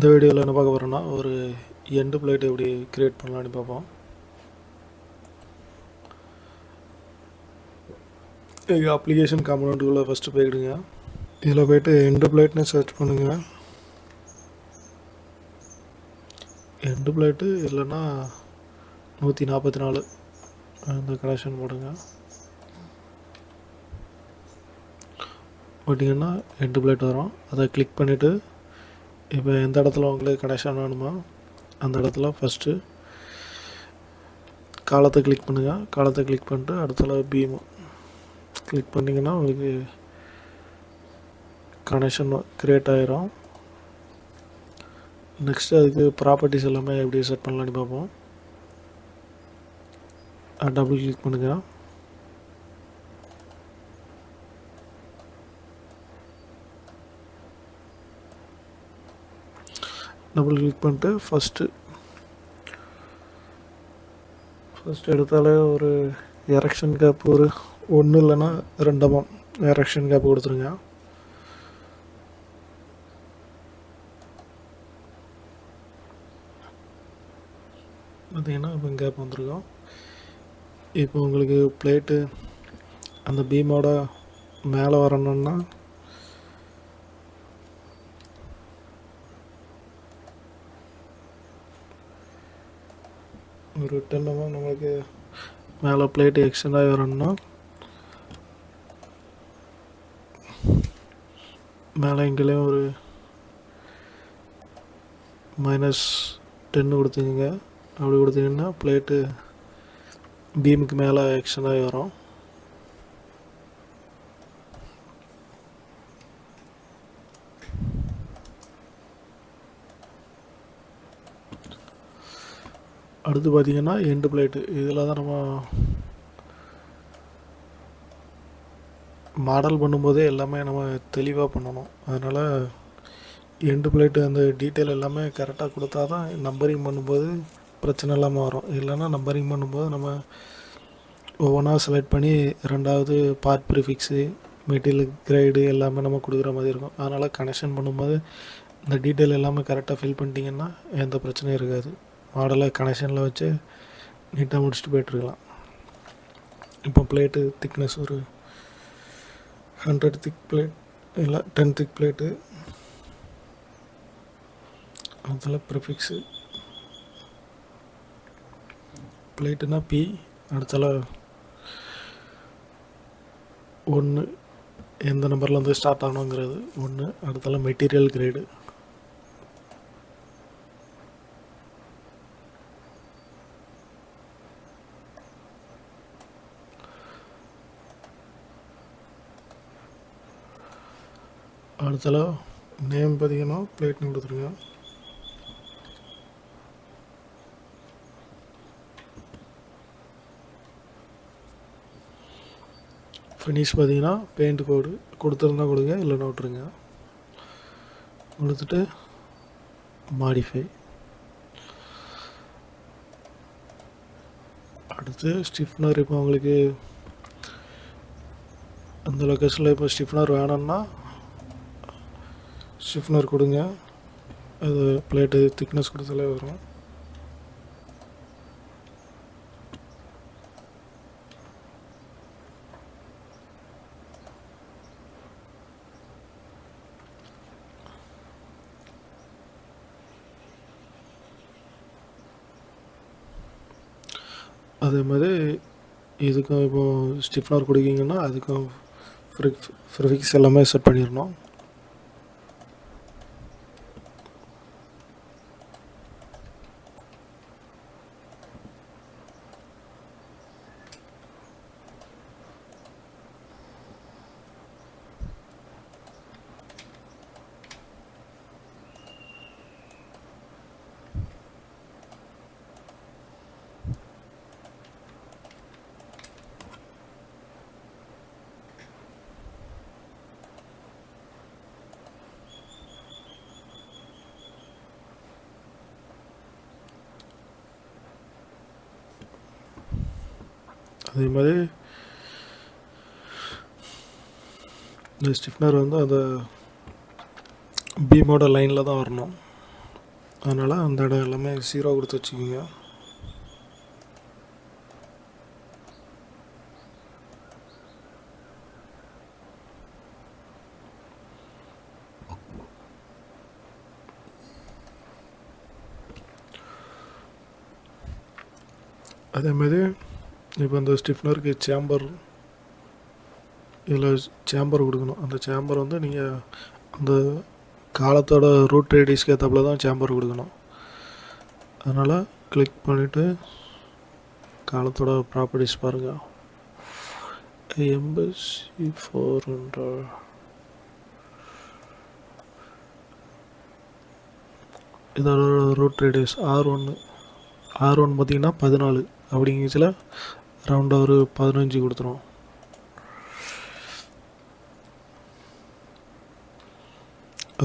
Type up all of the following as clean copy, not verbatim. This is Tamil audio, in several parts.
இந்த வீடியோவில் என்ன பார்க்க போகிறோன்னா ஒரு எண்டு பிளேட் எப்படி க்ரியேட் பண்ணலான்னு பார்ப்போம். எங்கள் அப்ளிகேஷன் காம்பனண்ட்டுக்குள்ளே ஃபஸ்ட்டு போய்டுங்க. இதில் போய்ட்டு எண்டு பிளேட்னு சர்ச் பண்ணுங்கள். எண்டு பிளேட்டு இல்லைன்னா 144 அந்த கனெக்ஷன் போடுங்க. போட்டிங்கன்னா எண்டு பிளேட் வரும். அதை கிளிக் பண்ணிவிட்டு இப்போ எந்த இடத்துல உங்களுக்கு கனெக்ஷன் வேணுமோ அந்த இடத்துல ஃபஸ்ட்டு காலத்தை கிளிக் பண்ணுங்கள். காலத்தை கிளிக் பண்ணிட்டு அடுத்தல பீமு கிளிக் பண்ணிங்கன்னா உங்களுக்கு கனெக்ஷன் க்ரியேட் ஆகிரும். நெக்ஸ்ட்டு அதுக்கு ப்ராப்பர்ட்டிஸ் எல்லாமே எப்படி செட் பண்ணலான்னு பார்ப்போம். டபுள் கிளிக் பண்ணுங்கள். டபுள் கிளிக் பண்ணிட்டு ஃபஸ்ட்டு எடுத்தாலே ஒரு எரெக்ஷன் கேப் ஒரு 1 இல்லைன்னா 2 எரெக்ஷன் கேப் கொடுத்துருங்க. பார்த்தீங்கன்னா இப்போ கேப் வந்துருக்கோம். இப்போ உங்களுக்கு பிளேட்டு அந்த பீமோட மேலே வரணுன்னா ஒரு 10 நம்மளுக்கு மேலே பிளேட்டு எக்ஸ்டெண்ட் ஆகி வரணும்னா மேலே எங்கேயும் ஒரு -10 கொடுத்துங்க. அப்படி கொடுத்தீங்கன்னா பிளேட்டு பீமுக்கு மேலே எக்ஸ்டெண்ட் ஆகி வரும். அடுத்து பார்த்திங்கன்னா எண்டு பிளேட்டு. இதில் தான் நம்ம மாடல் பண்ணும்போதே எல்லாமே நம்ம தெளிவாக பண்ணணும். அதனால் எண்டு பிளேட்டு அந்த டீட்டெயில் எல்லாமே கரெக்டாக கொடுத்தா தான் நம்பரிங் பண்ணும்போது பிரச்சனை இல்லாமல் வரும். இல்லைன்னா நம்பரிங் பண்ணும்போது நம்ம ஒவ்வொன்றா செலக்ட் பண்ணி 2வது பார்ட் ப்ரிஃபிக்ஸு மெட்டீரியல் கிரேடு எல்லாமே நம்ம கொடுக்குற மாதிரி இருக்கும். அதனால் கனெக்ஷன் பண்ணும்போது இந்த டீட்டெயில் எல்லாமே கரெக்டாக ஃபில் பண்ணிட்டீங்கன்னா எந்த பிரச்சனையும் இருக்காது. மாடலை கனெக்ஷனில் வச்சு நீட்டாக முடிச்சுட்டு போய்ட்டுருக்கலாம். இப்போ பிளேட்டு திக்னஸ் ஒரு 100 திக் பிளேட் இல்லை 10 திக் பிளேட்டு. அதில் ப்ரிஃபிக்ஸு பிளேட்டுனா பி, அடுத்தால 1 எந்த நம்பரில் வந்து ஸ்டார்ட் ஆகணுங்கிறது 1, அடுத்தால மெட்டீரியல் கிரேடு. அடுத்தால நேம் பார்த்தீங்கன்னா பிளேட்னு கொடுத்துருங்க. ஃபினிஷ் பார்த்தீங்கன்னா பெயிண்ட் கோடு கொடுத்துருந்தா கொடுங்க, இல்லைன்னா விட்ருங்க. கொடுத்துட்டு மாடிஃபை. அடுத்து ஸ்டிஃப்னர். இப்போ உங்களுக்கு அந்த லொக்கேஷனில் இப்போ ஸ்டிஃப்னர் வேணும்னா ஸ்டிஃப்னர் கொடுங்க. அது பிளேட்டு திக்னஸ் கொடுத்தாலே வரும். அதே மாதிரி இதுக்கும் இப்போது ஸ்டிஃப்னர் கொடுக்கிங்கன்னா அதுக்கும் ப்ரிஃபிக்ஸ் எல்லாமே செட் பண்ணிடணும். அதே மாதிரி இந்த ஸ்டிஃப்னர் வந்து அந்த பீமோட லைனில் தான் வரணும். அதனால் அந்த இடம் எல்லாமே 0 கொடுத்து வச்சுக்கோங்க. அதேமாரி இப்போ இந்த ஸ்டிஃப்னருக்கு சேம்பர், இதில் சேம்பர் கொடுக்கணும். அந்த சேம்பர் வந்து நீங்கள் அந்த காலத்தோட ரூட் ரேடியஸ்க்கு ஏற்றப்பல தான் சேம்பர் கொடுக்கணும். அதனால் கிளிக் பண்ணிவிட்டு காலத்தோட ப்ராப்பர்ட்டிஸ் பாருங்கள். எம்பசி 400 இதோட ரூட் ரேடியஸ் R1 பார்த்திங்கன்னா 14 அப்படிங்கிற ரவுண்டாக ஒரு 15 கொடுத்துரும்.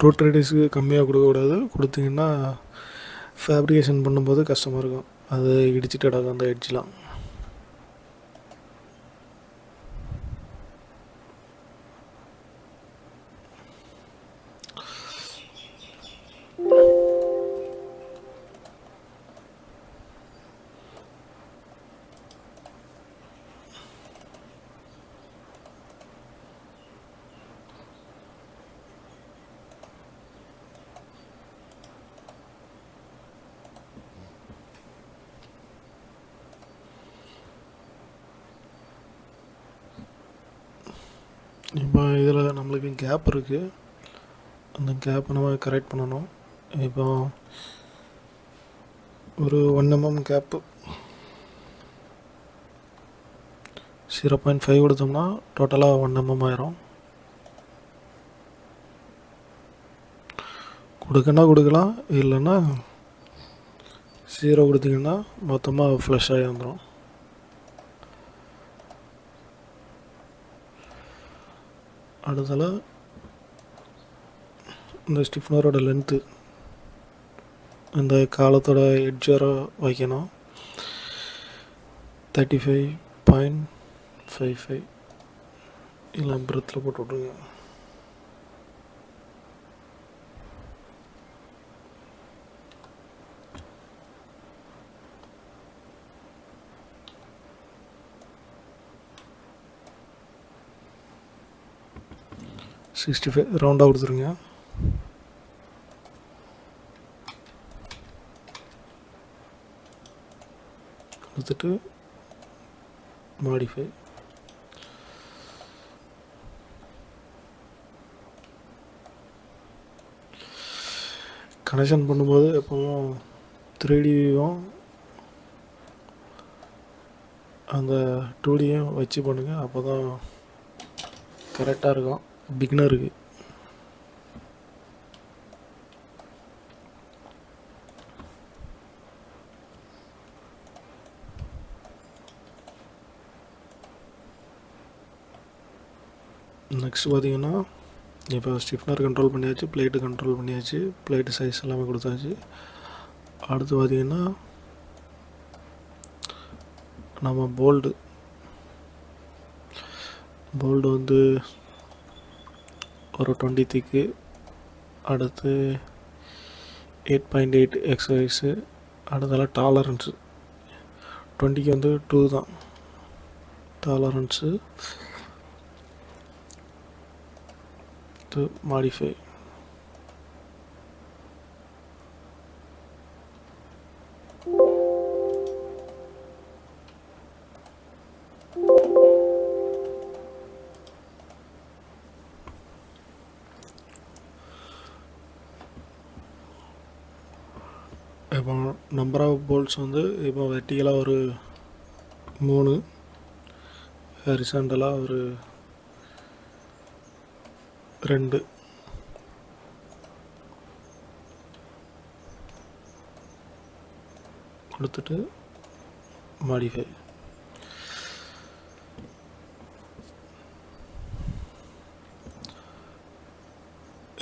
ரூட் ரேடியஸுக்கு கம்மியாக கொடுக்கக்கூடாது. கொடுத்தீங்கன்னா ஃபேப்ரிகேஷன் பண்ணும்போது கஷ்டமாக இருக்கும். அது இடிச்சிட்டு கிடக்கும் அந்த எட்ஜெலாம். இப்போ இதில் நம்மளுக்கு கேப் இருக்குது. அந்த கேப்பை நம்ம கரெக்ட் பண்ணணும். இப்போ ஒரு 1 mm கேப்பு 0.5 கொடுத்தோம்னா டோட்டலாக 1 mm ஆயிரும். கொடுக்கலாம், இல்லைன்னா 0 கொடுத்தீங்கன்னா மொத்தமாக ஃப்ளஷ் ஆகி வந்துடும். அடுத்தால இந்த ஸ்டிஃப்னரோட லென்த்து இந்த காலத்தோட எட்ஜ் வர வைக்கணும். 35.55 இல்லை பிரத்தில் போட்டு விட்ருங்க. $65 ரவுண்டாக கொடுத்துருங்க. கொடுத்துட்டு மாடிஃபை. கனெக்ஷன் பண்ணும்போது எப்பவும் 3D வியூவும் அந்த 2Dயும் வச்சு பண்ணுங்கள். அப்போ தான் கரெக்டாக இருக்கும் பிகினருக்கு. நெக்ஸ்ட் பார்த்தீங்கன்னா இப்போ ஸ்டிஃப்னர் கண்ட்ரோல் பண்ணியாச்சு, பிளேட்டு கண்ட்ரோல் பண்ணியாச்சு, பிளேட்டு சைஸ் எல்லாமே கொடுத்தாச்சு. அடுத்து பார்த்தீங்கன்னா நம்ம போல்டு வந்து ஒரு 20 திக்கு. அடுத்து 8.8 எக்ஸசைஸு. அடுத்தெல்லாம் டாலரன்ஸு 20க்கு வந்து 2 தான் டாலரன்ஸு. மாடிஃபை. இப்போ நம்பர் ஆஃப் போல்ட்ஸ் வந்து இப்போ வெர்டிகலாக ஒரு 3, ஹரிசாண்டலாக ஒரு 2. கொடுத்துட்டு மாடிஃபை.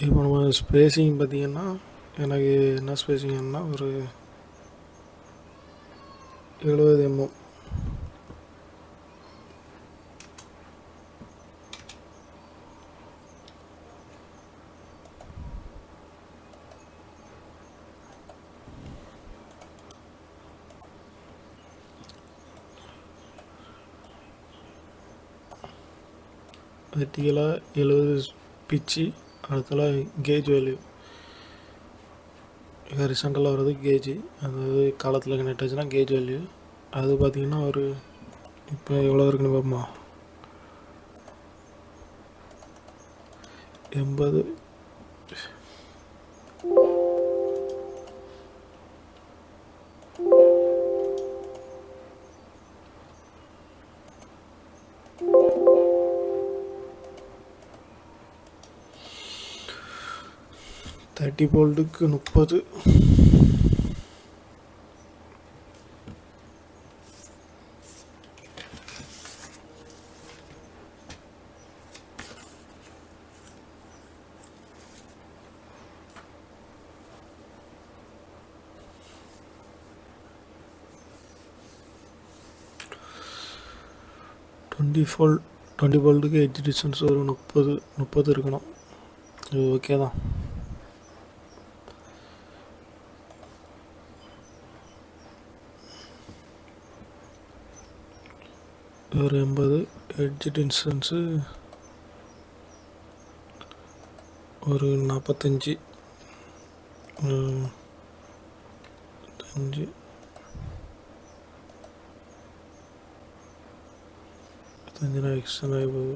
இப்போ நம்ம ஸ்பேஸிங் பார்த்திங்கன்னா எனக்கு என்ன ஸ்பேஸிங்கன்னா ஒரு 70 mm. வெர்டிகலாக 70 பிச்சு, அடுத்தால கேஜ் வேல்யூ ஹரிசாண்டலாக வர்றது கேஜி, அதாவது காலத்தில் கனெக்ட் ஆச்சுன்னா கேஜ் வேல்யூ. அது பார்த்திங்கன்னா ஒரு இப்போ எவ்வளோ இருக்குன்னு பார்ப்போமா, 80. தேர்ட்டி போல்ட்டுக்கு 30. டுவெண்ட்டி போல்ட்டுக்கு எட்ஜ் டிஸ்டன்ஸ் ஒரு 30 இருக்கணும். இது ஓகே தான். ஒரு 80. எட்ஜ் டிஸ்டன்ஸு ஒரு 45. 5 எக்ஸ்டன் ஆகி போகுது.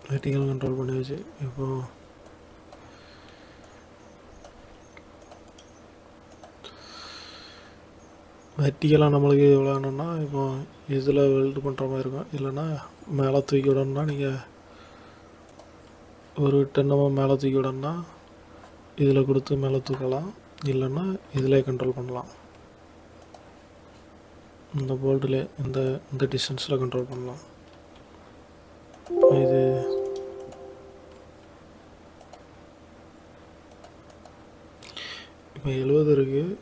வெர்டிகல் கண்ட்ரோல் பண்ணியாச்சு. இப்போது வெர்டிகலாக நம்மளுக்கு எவ்வளோ வேணும்னா, இப்போ இதில் வெல்டு பண்ணுற மாதிரி இருக்கும். இல்லைன்னா மேலே தூக்கி விடணும்னா நீங்கள் ஒரு 10 mm மேலே தூக்கி விடணும்னா இதில் கொடுத்து மேலே தூக்கலாம். இல்லைன்னா இதிலே கண்ட்ரோல் பண்ணலாம். இந்த போல்ட்டில் இந்த டிஸ்டன்ஸில் கண்ட்ரோல் பண்ணலாம். இது இப்போ 70 இருக்குது.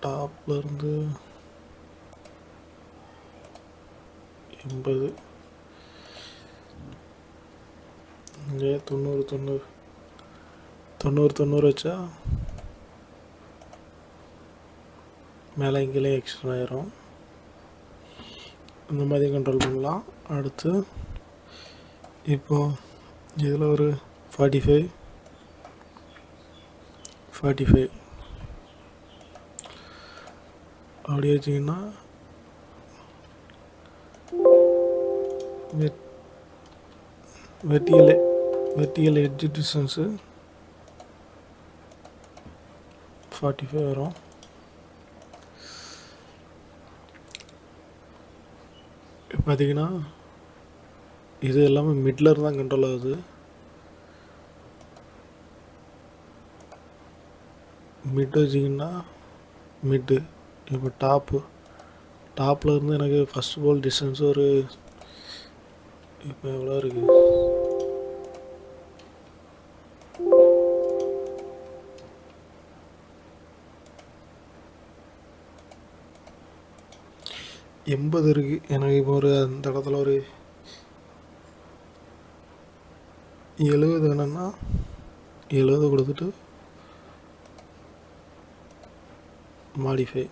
டாப்லேருந்து 80, இங்கே 90 வச்சா மேலே இங்கேயே எக்ஸ்ட்ரா ஆயிரும். இந்த மாதிரி கண்ட்ரோல் பண்ணலாம். அடுத்து இப்போது இதில் ஒரு 45 அப்படி வச்சிங்கன்னா வெர்டிகல் எட்ஜ் டிஸ்டன்ஸு 45 வரும். பார்த்தீங்கன்னா இது எல்லாமே மிட்லர் தான் கண்ட்ரோல் ஆகுது. மிட் வச்சிங்கன்னா மிட்டு. இப்போ டாப்பில் இருந்து எனக்கு ஃபஸ்ட் போல் டிஸ்டன்ஸ் ஒரு இப்போ எவ்வளோ இருக்குது, எண்பது இருக்குது. எனக்கு இப்போ ஒரு அந்த இடத்துல ஒரு 70 வேணும்னா 70 கொடுத்துட்டு மாடிஃபை.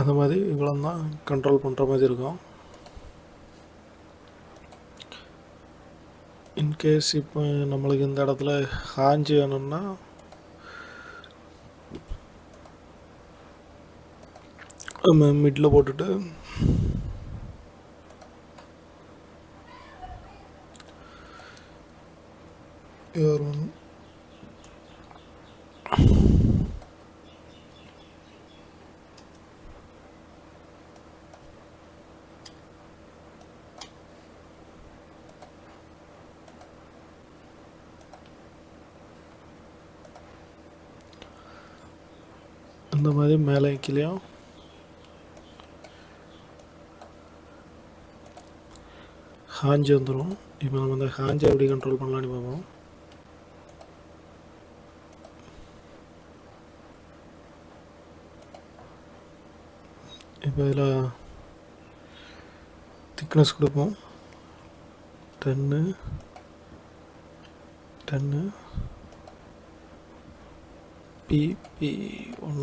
அந்த மாதிரி இவ்வளோ தான் கண்ட்ரோல் பண்ணுற மாதிரி இருக்கும். இன்கேஸ் இப்போ நம்மளுக்கு இந்த இடத்துல ஹாஞ்சு வேணும்னா நம்ம மிடில் போட்டுட்டு வரும். இந்த மாதிரி மேலே கீழேயும் ஹாஞ்சி வந்துடும். இப்போ நம்ம இந்த ஹாஞ்சை எப்படி கண்ட்ரோல் பண்ணலான்னு பார்ப்போம். இப்போ இதில் திக்னஸ் கொடுப்போம். 10 PP1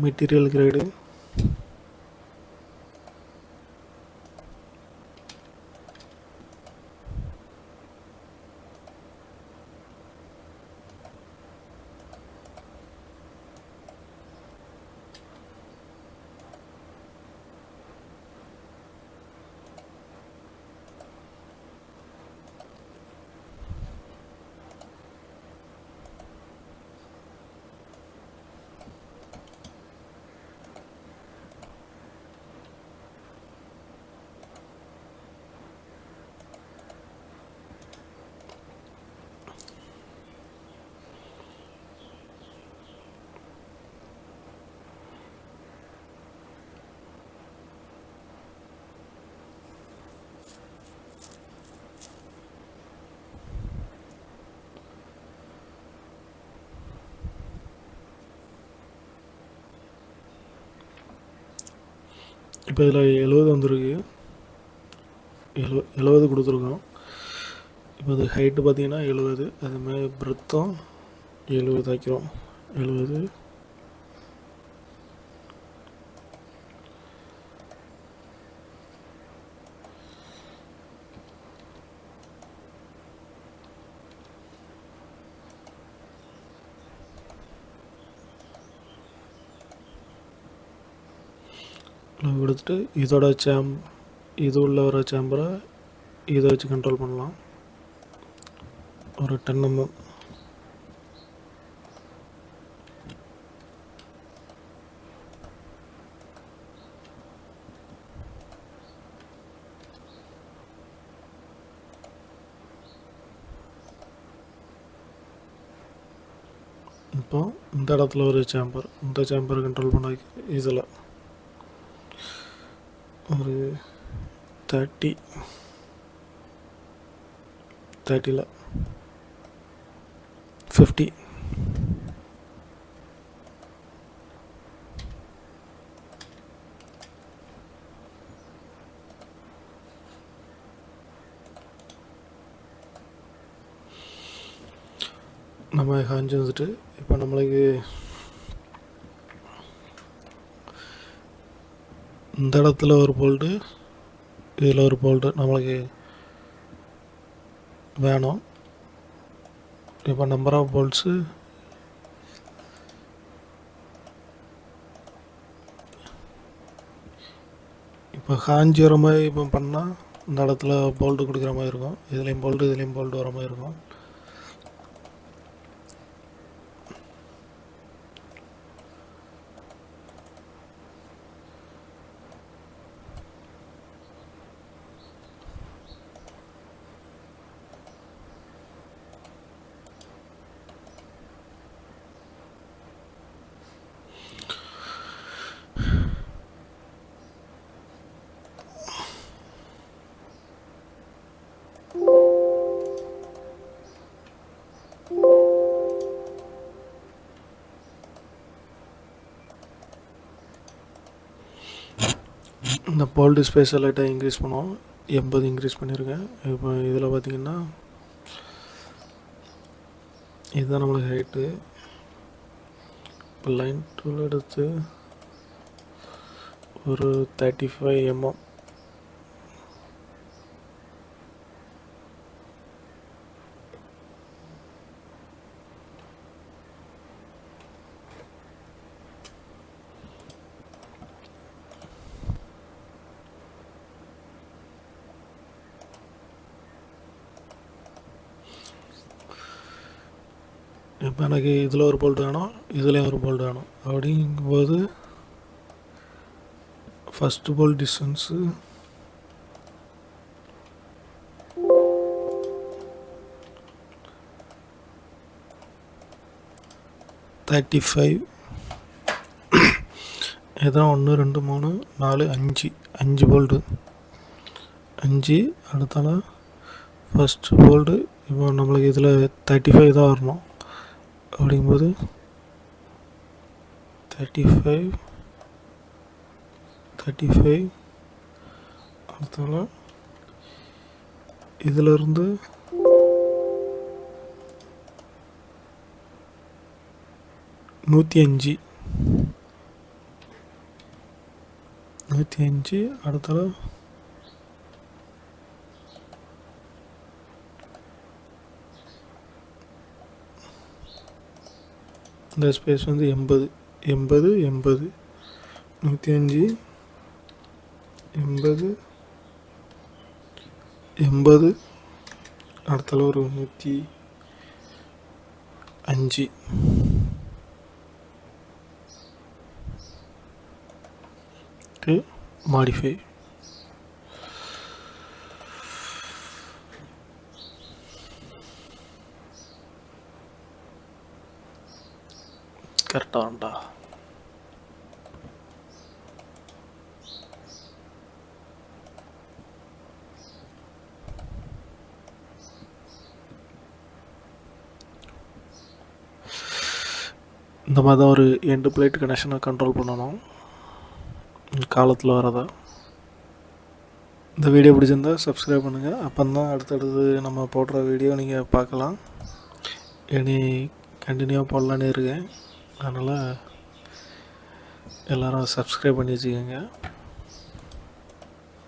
மெட்டீரியல் கிரேடு. இப்போ இதில் 70 வந்துருக்கு. 70 கொடுத்துருக்கோம். இப்போ அது ஹைட்டு பார்த்தீங்கன்னா 70, அதுமாதிரி பிரெத்தும் 70 ஆக்கிறோம். 70 கொடுத்துட்டு இதோட இது உள்ள வர சேம்பரை இதை வச்சு கண்ட்ரோல் பண்ணலாம். ஒரு 10 mm. இப்போ இந்த இடத்துல ஒரு இந்த சேம்பர் கண்ட்ரோல் பண்ண இதில் ஒரு 30ல் 50. நம்ம காஞ்சி வந்துட்டு இப்போ நம்மளுக்கு இந்த இடத்துல ஒரு போல்டு, இதில் ஒரு போல்டு நம்மளுக்கு வேணும். இப்போ நம்பர் ஆஃப் போல்ட்ஸு இப்போ காஞ்சி வர மாதிரி இப்போ பண்ணால் இந்த இடத்துல போல்டு கொடுக்குற மாதிரி இருக்கும். இதுலேயும் போல்டு வர மாதிரி இருக்கும். இந்த போல்டு ஸ்பேஸை லைட்டாக இன்க்ரீஸ் பண்ணுவோம். 80 இன்க்ரீஸ் பண்ணியிருக்கேன். இப்போ இதில் பார்த்திங்கன்னா இதுதான் நம்மளுக்கு ஹைட்டு. இப்போ லைன் டூல் எடுத்து ஒரு 35 mm. இப்போ எனக்கு இதில் ஒரு போல்ட் வேணும், இதுலேயும் ஒரு போல்ட் வேணும். அப்படிங்கும்போது ஃபஸ்ட்டு போல்ட் டிஸ்டன்ஸு 35 இதான் 1 2 3 4 5 போல்டு 5. அடுத்தால ஃபஸ்ட்டு போல்டு. இப்போ நம்மளுக்கு இதில் 35 தான் வரணும். அப்படிங்கும்போது 35 அடுத்தால இதிலிருந்து 105 அடுத்தால இந்த ஸ்பேஸ் வந்து 80 105 80 அடுத்தால ஒரு 105 மாடிஃபை. கரெக்டாக வேண்டா. இந்த மாதிரி தான் ஒரு எண்டு பிளேட் கனெக்ஷனை கண்ட்ரோல் பண்ணணும் காலத்தில் வரதா. இந்த வீடியோ பிடிச்சிருந்தா சப்ஸ்கிரைப் பண்ணுங்கள். அப்போ தான் அடுத்தடுத்து நம்ம போடுற வீடியோ நீங்கள் பார்க்கலாம். இனி கண்டினியூவாக போடலான்னு இருக்கேன். அதனால் எல்லோரும் சப்ஸ்கிரைப் பண்ணி வச்சுக்கோங்க.